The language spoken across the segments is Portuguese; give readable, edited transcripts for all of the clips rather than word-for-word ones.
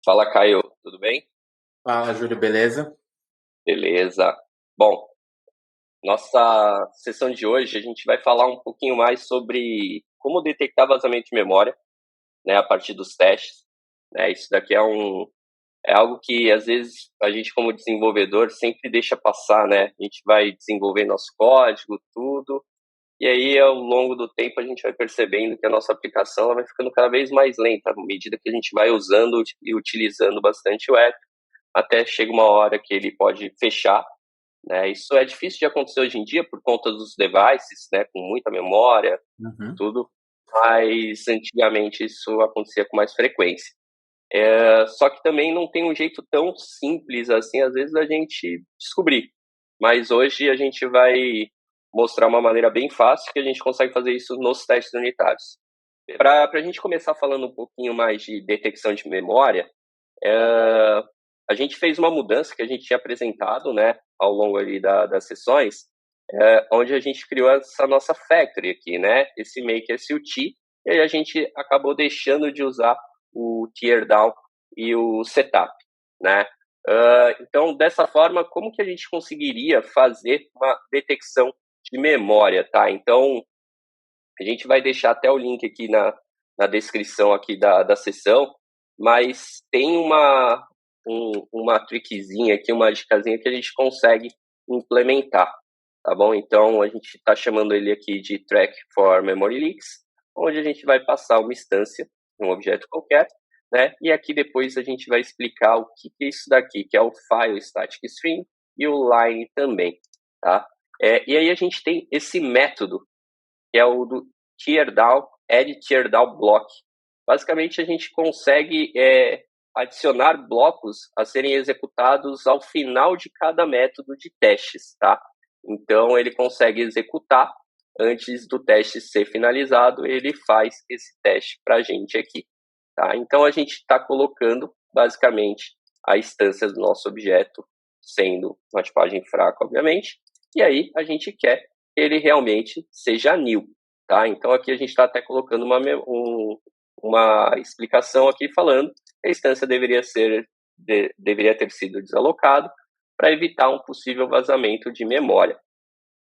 Fala, Caio, tudo bem? Fala, Júlio, beleza? Beleza. Bom, nossa sessão de hoje a gente vai falar um pouquinho mais sobre como detectar vazamento de memória, né, a partir dos testes. Né? Isso daqui é algo que às vezes a gente como desenvolvedor sempre deixa passar, né? A gente vai desenvolver nosso código, tudo, e aí ao longo do tempo a gente vai percebendo que a nossa aplicação ela vai ficando cada vez mais lenta, à medida que a gente vai usando e utilizando bastante o app, até chega uma hora que ele pode fechar, né? Isso é difícil de acontecer hoje em dia por conta dos devices, né, com muita memória, Uhum. tudo, mas antigamente isso acontecia com mais frequência. Só que também não tem um jeito tão simples assim, às vezes, da gente descobrir. Mas hoje a gente vai mostrar uma maneira bem fácil que a gente consegue fazer isso nos testes unitários. Para a gente começar falando um pouquinho mais de detecção de memória, a gente fez uma mudança que a gente tinha apresentado, né, ao longo ali das sessões, onde a gente criou essa nossa factory aqui, né, esse make SUT, e aí a gente acabou deixando de usar o teardown e o setup, né. Então, dessa forma, como que a gente conseguiria fazer uma detecção de memória, tá? Então, a gente vai deixar até o link aqui na descrição aqui da sessão, mas tem uma trickzinha aqui, uma dicasinha que a gente consegue implementar, tá bom? Então, a gente está chamando ele aqui de Track for Memory Leaks, onde a gente vai passar uma instância, um objeto qualquer, né? E aqui depois a gente vai explicar o que é isso daqui, que é o File Static String e o Line também, tá? E aí a gente tem esse método que é o do teardown, add teardown block. Basicamente, a gente consegue adicionar blocos a serem executados ao final de cada método de testes, tá? Então, ele consegue executar antes do teste ser finalizado, ele faz esse teste para a gente aqui, tá? Então, a gente está colocando, basicamente, a instância do nosso objeto, sendo uma tipagem fraca, obviamente, e aí a gente quer que ele realmente seja new, tá? Então aqui a gente está até colocando uma explicação aqui falando que a instância deveria ter sido desalocado para evitar um possível vazamento de memória.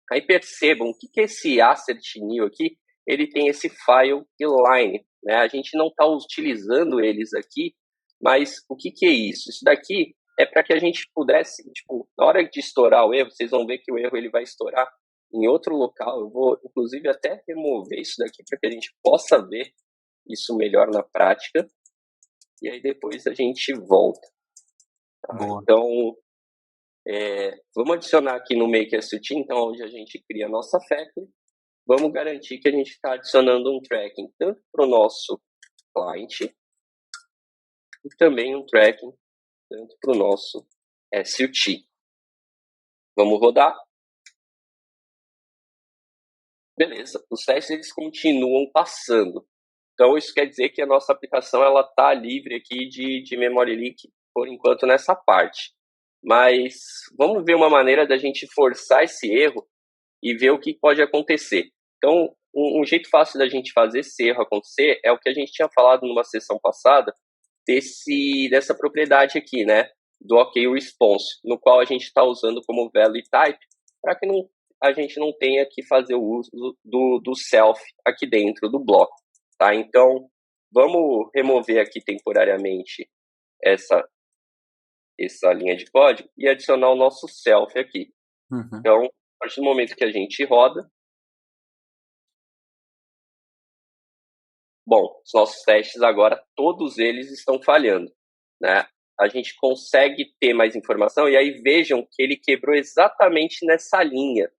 Aí percebam o que é esse assert new aqui, ele tem esse file line, né? A gente não está utilizando eles aqui, mas o que é isso? Isso daqui é para que a gente pudesse, tipo, na hora de estourar o erro, vocês vão ver que o erro ele vai estourar em outro local. Eu vou, inclusive, até remover isso daqui para que a gente possa ver isso melhor na prática. E aí depois a gente volta. Tá? Boa. Então, vamos adicionar aqui no Make SUT, então, onde a gente cria a nossa factory. Vamos garantir que a gente está adicionando um tracking tanto para o nosso client e também um tracking tanto para o nosso SUT. Vamos rodar. Beleza, os testes eles continuam passando. Então isso quer dizer que a nossa aplicação ela está livre aqui de memory leak por enquanto nessa parte. Mas vamos ver uma maneira da gente forçar esse erro e ver o que pode acontecer. Então, um jeito fácil da gente fazer esse erro acontecer é o que a gente tinha falado numa sessão passada, dessa propriedade aqui, né, do OK Response, no qual a gente está usando como value type, para que a gente não tenha que fazer o uso do self aqui dentro do bloco. Tá? Então, vamos remover aqui temporariamente essa, essa linha de código e adicionar o nosso self aqui. Uhum. Então, a partir do momento que a gente roda, bom, os nossos testes agora, todos eles estão falhando, né? A gente consegue ter mais informação e aí vejam que ele quebrou exatamente nessa linha.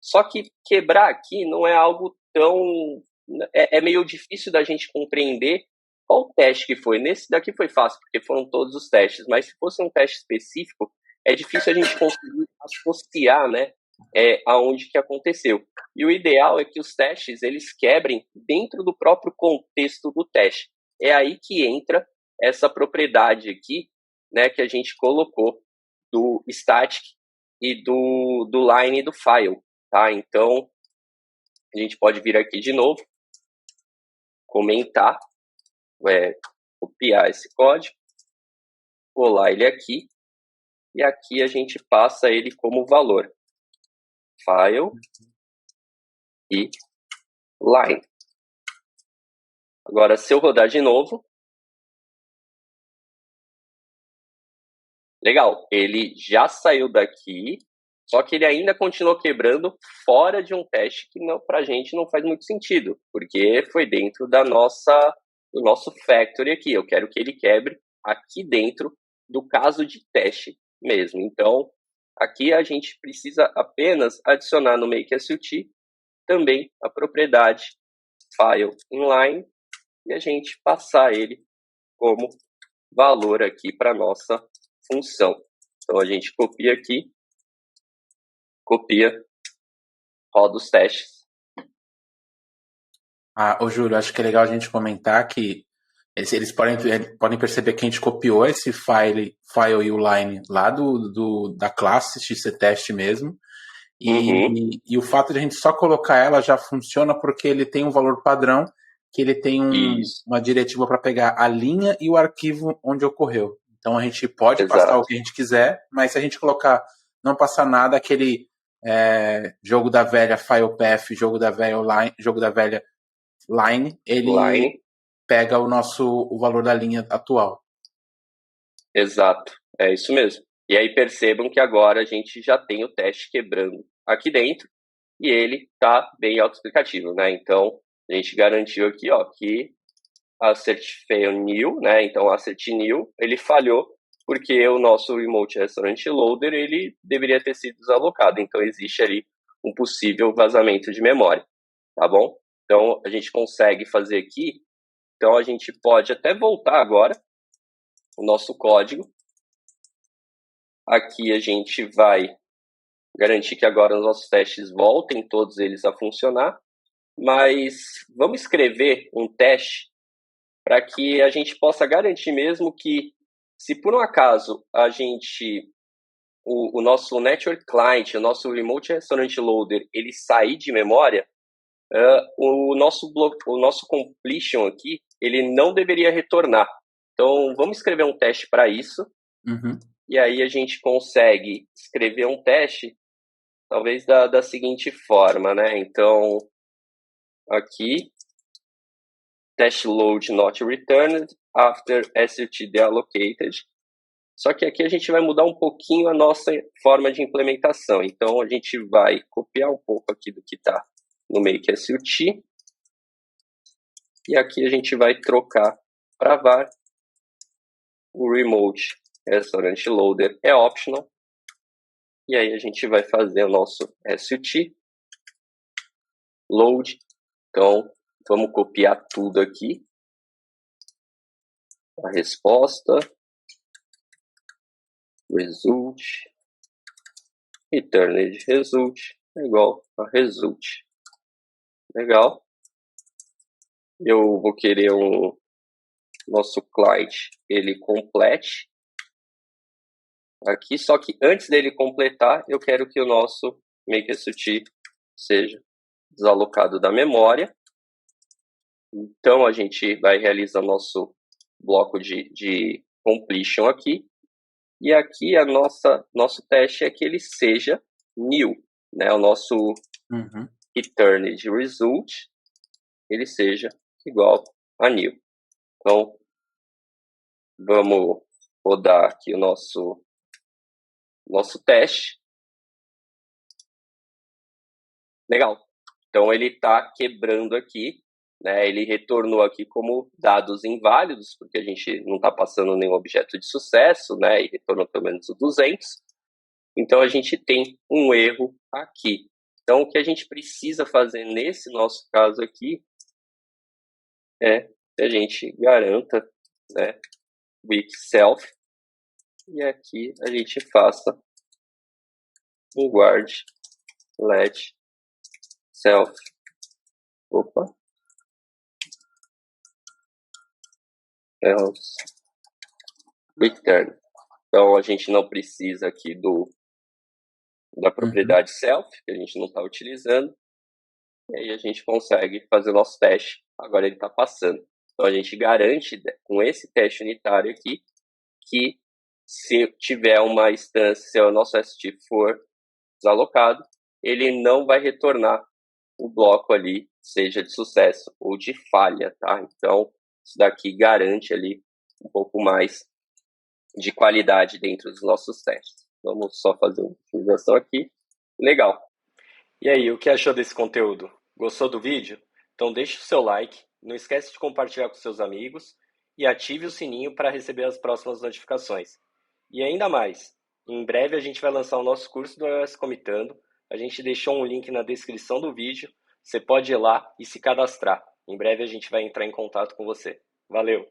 Só que quebrar aqui não é algo tão... É meio difícil da gente compreender qual teste que foi. Nesse daqui foi fácil, porque foram todos os testes, mas se fosse um teste específico, é difícil a gente conseguir associar, né, aonde que aconteceu. E o ideal é que os testes eles quebrem dentro do próprio contexto do teste. É aí que entra essa propriedade aqui, né, que a gente colocou do static e do line do file, tá? Então, a gente pode vir aqui de novo, comentar, copiar esse código, colar ele aqui, e aqui a gente passa ele como valor. File e line. Agora, se eu rodar de novo, legal, ele já saiu daqui, só que ele ainda continuou quebrando fora de um teste que para a gente não faz muito sentido, porque foi dentro do nosso factory aqui. Eu quero que ele quebre aqui dentro do caso de teste mesmo. Então, aqui a gente precisa apenas adicionar no make_sut também a propriedade file inline e a gente passar ele como valor aqui para nossa função. Então a gente copia aqui, copia, roda os testes. Ô Júlio, acho que é legal a gente comentar que eles podem perceber que a gente copiou esse file e o line lá da classe xctest mesmo. E o fato de a gente só colocar ela já funciona porque ele tem um valor padrão, que ele tem uma diretiva para pegar a linha e o arquivo onde ocorreu. Então a gente pode passar o que a gente quiser, mas se a gente colocar, não passar nada, aquele jogo da velha file path, jogo da velha line, ele pega o valor da linha atual. Exato, é isso mesmo. E aí percebam que agora a gente já tem o teste quebrando aqui dentro e ele está bem autoexplicativo, né? Então a gente garantiu aqui, ó, que assert fail new, né? Então assert new, ele falhou porque o nosso remote restaurant loader ele deveria ter sido desalocado. Então existe ali um possível vazamento de memória, tá bom? Então a gente consegue fazer aqui. Então a gente pode até voltar agora o nosso código. Aqui a gente vai garantir que agora os nossos testes voltem, todos eles a funcionar, mas vamos escrever um teste para que a gente possa garantir mesmo que, se por um acaso a gente, o nosso network client, o nosso remote restaurant loader, ele sair de memória, o nosso completion aqui, ele não deveria retornar. Então, vamos escrever um teste para isso. E aí a gente consegue escrever um teste, talvez da seguinte forma, né? Então, aqui, test load not returned after SUT deallocated. Só que aqui a gente vai mudar um pouquinho a nossa forma de implementação. Então, a gente vai copiar um pouco aqui do que está no make SUT. E aqui a gente vai trocar para var. O remote restaurant loader é optional. E aí a gente vai fazer o nosso SUT load. Então, vamos copiar tudo aqui. A resposta, result, returned result é igual a result. Legal. Eu vou querer nosso client, ele complete aqui, só que antes dele completar, eu quero que o nosso make_sut seja desalocado da memória. Então, a gente vai realizar nosso bloco de completion aqui. E aqui nosso teste é que ele seja new, né? O nosso returned result, ele seja igual a new. Então, vamos rodar aqui o nosso teste. Legal. Então, ele está quebrando aqui, né? Ele retornou aqui como dados inválidos, porque a gente não está passando nenhum objeto de sucesso, né? E retornou pelo menos o 200. Então, a gente tem um erro aqui. Então, o que a gente precisa fazer nesse nosso caso aqui é que a gente garanta, né, weak self, e aqui a gente faça um guard let self. Opa. Else return. Então, a gente não precisa aqui da propriedade self, que a gente não está utilizando. E aí a gente consegue fazer o nosso teste. Agora ele está passando. Então, a gente garante, com esse teste unitário aqui, que Se tiver uma instância, se o nosso ST for desalocado, ele não vai retornar o bloco ali, seja de sucesso ou de falha, tá? Então, isso daqui garante ali um pouco mais de qualidade dentro dos nossos testes. Vamos só fazer uma utilização aqui. Legal. E aí, o que achou desse conteúdo? Gostou do vídeo? Então deixe o seu like, não esquece de compartilhar com seus amigos e ative o sininho para receber as próximas notificações. E ainda mais, em breve a gente vai lançar o nosso curso do iOS Comitando. A gente deixou um link na descrição do vídeo, você pode ir lá e se cadastrar. Em breve a gente vai entrar em contato com você. Valeu!